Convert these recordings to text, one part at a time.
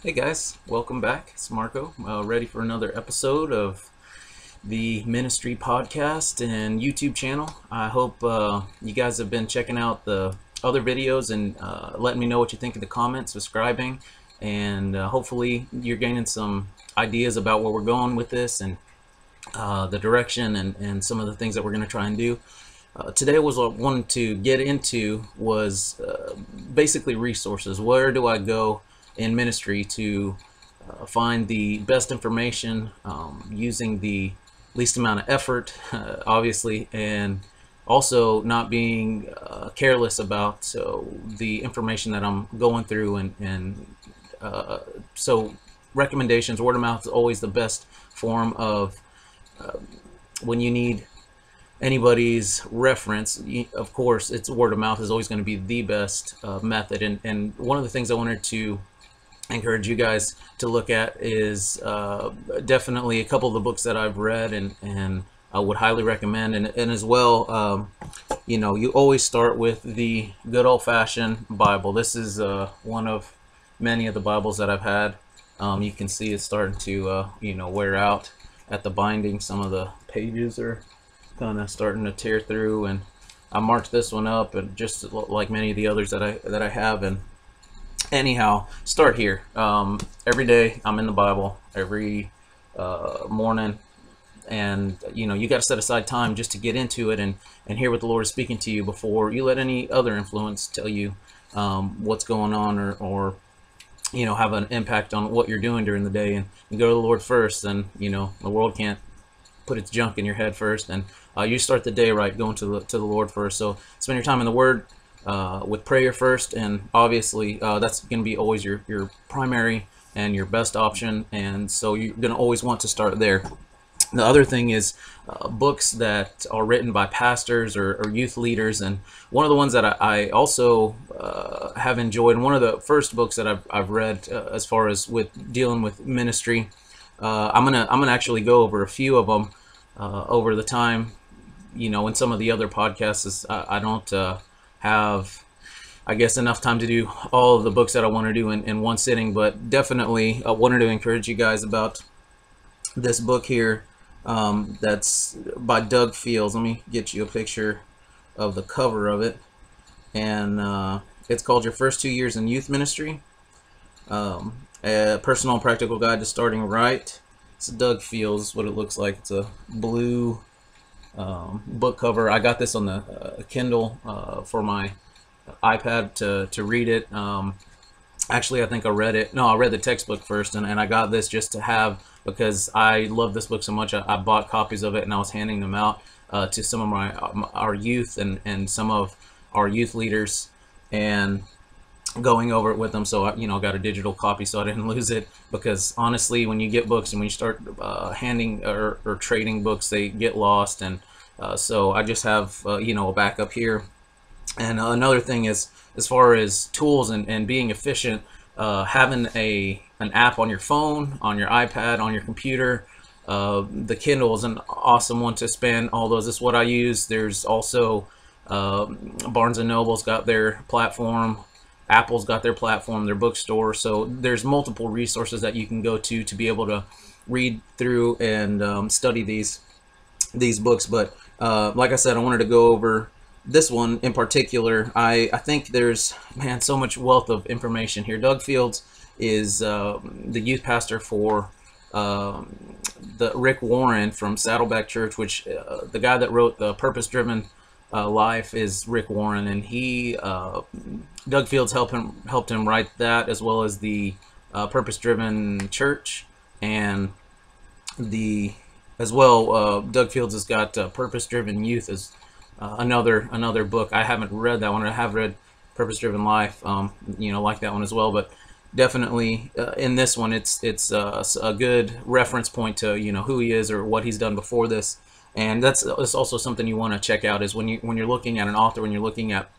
Hey guys, welcome back. It's Marco, ready for another episode of the Ministry Podcast and YouTube channel. I hope you guys have been checking out the other videos and letting me know what you think in the comments, subscribing, and hopefully you're gaining some ideas about where we're going with this and the direction and some of the things that we're going to try and do. Today was what I wanted to get into was basically resources. Where do I go in ministry to find the best information using the least amount of effort, obviously, and also not being careless about the information that I'm going through, so recommendations, word of mouth is always the best form of when you need anybody's reference. Of course, it's word of mouth is always going to be the best method, and one of the things I wanted to encourage you guys to look at is definitely a couple of the books that I've read and I would highly recommend, and as well, you always start with the good old-fashioned Bible. This is one of many of the Bibles that I've had. You can see it's starting to wear out at the binding. Some of the pages are kind of starting to tear through, and I marked this one up, and just like many of the others that I have. And anyhow, start here. Every day I'm in the Bible every morning, and you got to set aside time just to get into it and hear what the Lord is speaking to you before you let any other influence tell you what's going on, or have an impact on what you're doing during the day. And you go to the Lord first, and the world can't put its junk in your head first, and you start the day right, going to the Lord first. So spend your time in the Word, with prayer first, and obviously that's going to be always your primary and your best option, and so you're going to always want to start there. The other thing is books that are written by pastors or youth leaders, and one of the ones that I also have enjoyed, and one of the first books that I've read as far as with dealing with ministry. I'm gonna actually go over a few of them over the time. In some of the other podcasts, I don't have, I guess, enough time to do all of the books that I want to do in one sitting, but definitely I wanted to encourage you guys about this book here. That's by Doug Fields. Let me get you a picture of the cover of it, and it's called Your First 2 Years in Youth Ministry, a personal and practical guide to starting right. It's Doug Fields, what it looks like. It's a blue book cover. I got this on the Kindle for my iPad to read it. Actually, I think I read it. No, I read the textbook first, and I got this just to have, because I love this book so much. I bought copies of it, and I was handing them out to some of our youth and some of our youth leaders, and going over it with them. So I got a digital copy so I didn't lose it, because honestly, when you get books and when you start handing or trading books, they get lost. And so I just have a backup here. And another thing is, as far as tools and being efficient, having an app on your phone, on your iPad, on your computer. The Kindle is an awesome one to spend all those. This is what I use. There's also Barnes and Noble's got their platform. Apple's got their platform, their bookstore. So there's multiple resources that you can go to be able to read through and study these books. But like I said, I wanted to go over this one in particular. I think there's, man, so much wealth of information here. Doug Fields is the youth pastor for the Rick Warren from Saddleback Church, which the guy that wrote the Purpose Driven Life is Rick Warren, and he Doug Fields helped him write that, as well as the Purpose Driven Church, and Doug Fields has got Purpose Driven Youth as another book. I haven't read that one. I have read Purpose Driven Life, like that one as well. But definitely in this one, it's a good reference point to who he is or what he's done before this. And that's also something you want to check out, is when you're looking at an author, when you're looking at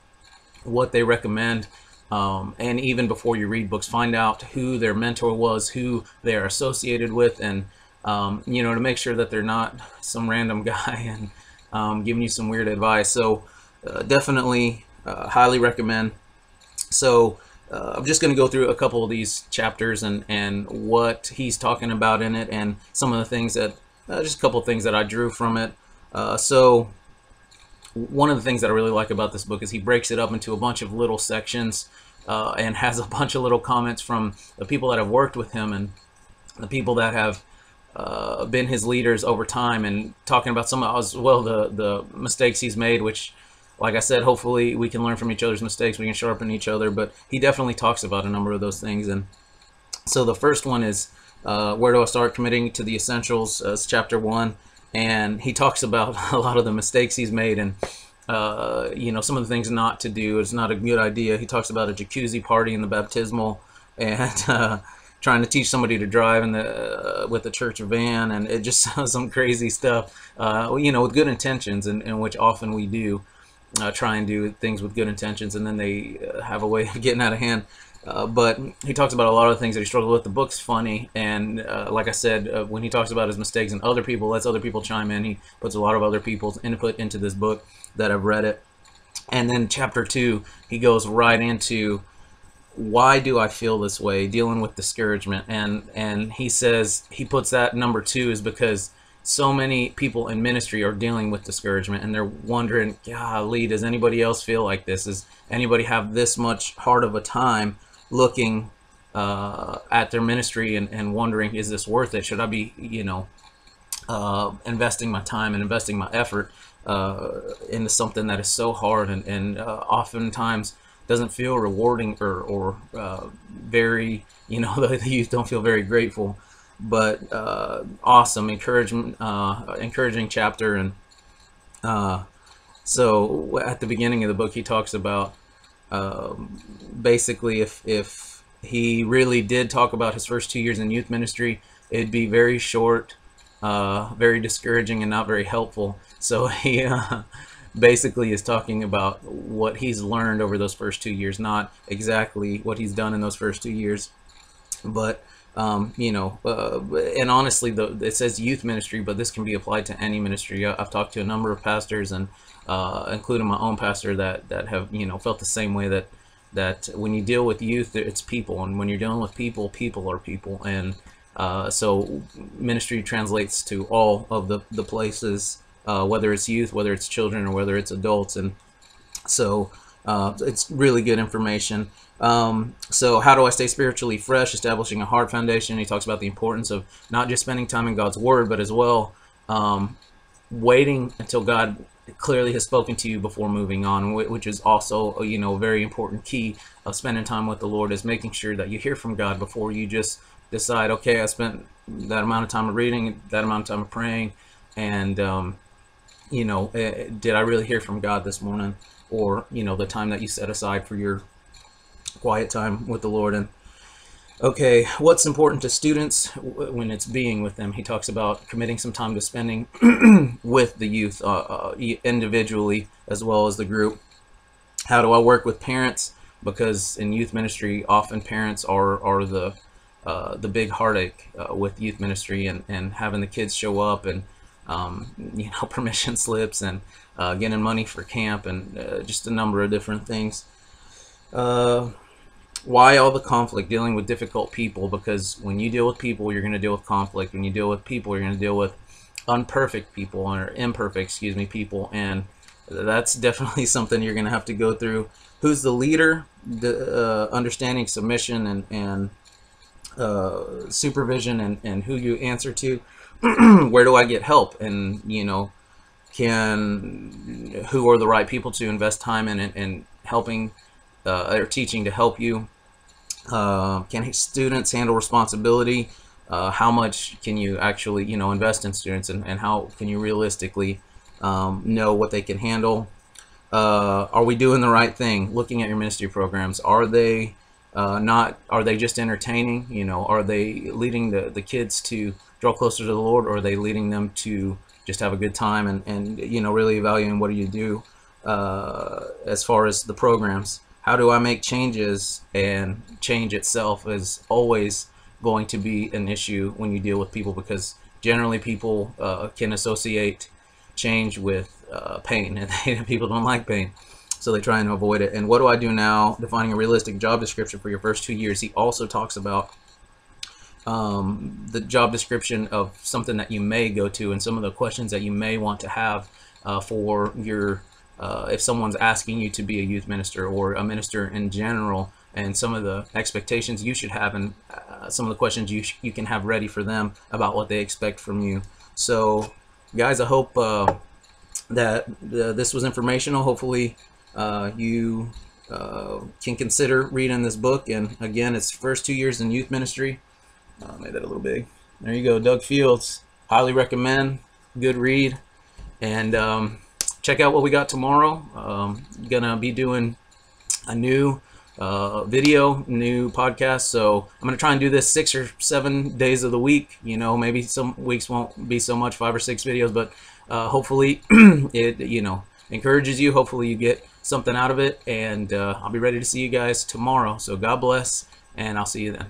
what they recommend, and even before you read books, find out who their mentor was, who they're associated with, and to make sure that they're not some random guy and giving you some weird advice. So definitely highly recommend. So I'm just going to go through a couple of these chapters and what he's talking about in it, and some of the things that, just a couple of things that I drew from it. So one of the things that I really like about this book is he breaks it up into a bunch of little sections, and has a bunch of little comments from the people that have worked with him and the people that have been his leaders over time, and talking about some of, as well, the mistakes he's made, which, like I said, hopefully we can learn from each other's mistakes, we can sharpen each other, but he definitely talks about a number of those things. And so the first one is, where do I start? Committing to the essentials. It's chapter 1, and he talks about a lot of the mistakes he's made, and some of the things not to do. It's not a good idea. He talks about a jacuzzi party in the baptismal, and trying to teach somebody to drive in with the church van, and it just sounds some crazy stuff, with good intentions, and which often we do. Try and do things with good intentions, and then they have a way of getting out of hand. But he talks about a lot of things that he struggled with. The book's funny, and like I said, when he talks about his mistakes and other people, lets other people chime in. He puts a lot of other people's input into this book that have read it. And then chapter 2, he goes right into, why do I feel this way, dealing with discouragement. And he says, he puts that number 2 is because so many people in ministry are dealing with discouragement, and they're wondering, golly, does anybody else feel like this? Does anybody have this much hard of a time looking at their ministry and wondering, is this worth it? Should I be, investing my time and investing my effort into something that is so hard, and oftentimes doesn't feel rewarding, or very, the youth don't feel very grateful. But awesome, encouraging chapter. And so at the beginning of the book, he talks about basically, if he really did talk about his first 2 years in youth ministry, it'd be very short, very discouraging, and not very helpful. So he basically is talking about what he's learned over those first 2 years, not exactly what he's done in those first 2 years, but and honestly, it says youth ministry, but this can be applied to any ministry. I've talked to a number of pastors, and including my own pastor, that have felt the same way, that when you deal with youth, it's people, and when you're dealing with people, people are people. And so ministry translates to all of the places, whether it's youth, whether it's children, or whether it's adults. And so it's really good information. So how do I stay spiritually fresh? Establishing a hard foundation. He talks about the importance of not just spending time in God's Word, but as well waiting until God clearly has spoken to you before moving on, which is also a very important key of spending time with the Lord, is making sure that you hear from God before you just decide, okay, I spent that amount of time of reading, that amount of time of praying, and did I really hear from God this morning? Or the time that you set aside for your quiet time with the Lord. And okay, what's important to students when it's being with them? He talks about committing some time to spending with the youth, individually as well as the group. How do I work with parents? Because in youth ministry, often parents are the big heartache with youth ministry, and having the kids show up, and permission slips, and getting money for camp, and just a number of different things. Why all the conflict? Dealing with difficult people, because when you deal with people, you're going to deal with conflict. When you deal with people, you're going to deal with imperfect people, people, and that's definitely something you're going to have to go through. Who's the leader? Understanding submission and supervision, and who you answer to. Where do I get help? And who are the right people to invest time in and helping or teaching to help you? Can students handle responsibility? How much can you actually invest in students, and how can you realistically know what they can handle? Are we doing the right thing? Looking at your ministry programs, are they are they just entertaining? Are they leading the kids to draw closer to the Lord, or are they leading them to just have a good time, and really evaluating what do you do as far as the programs? How do I make changes? And change itself is always going to be an issue when you deal with people, because generally people can associate change with pain, and people don't like pain. So they try and avoid it. And what do I do now? Defining a realistic job description for your first 2 years. He also talks about the job description of something that you may go to and some of the questions that you may want to have for your if someone's asking you to be a youth minister or a minister in general, and some of the expectations you should have, and some of the questions you can have ready for them about what they expect from you. So guys, I hope that this was informational. Hopefully you can consider reading this book. And again, it's first 2 years in youth ministry. Made that a little big. There you go, Doug Fields. Highly recommend. Good read. And check out what we got tomorrow. Gonna be doing a new video, new podcast. So I'm gonna try and do this 6 or 7 days of the week. You know, maybe some weeks won't be so much, 5 or 6 videos, but hopefully it, you know, encourages you. Hopefully you get something out of it. And I'll be ready to see you guys tomorrow. So God bless, and I'll see you then.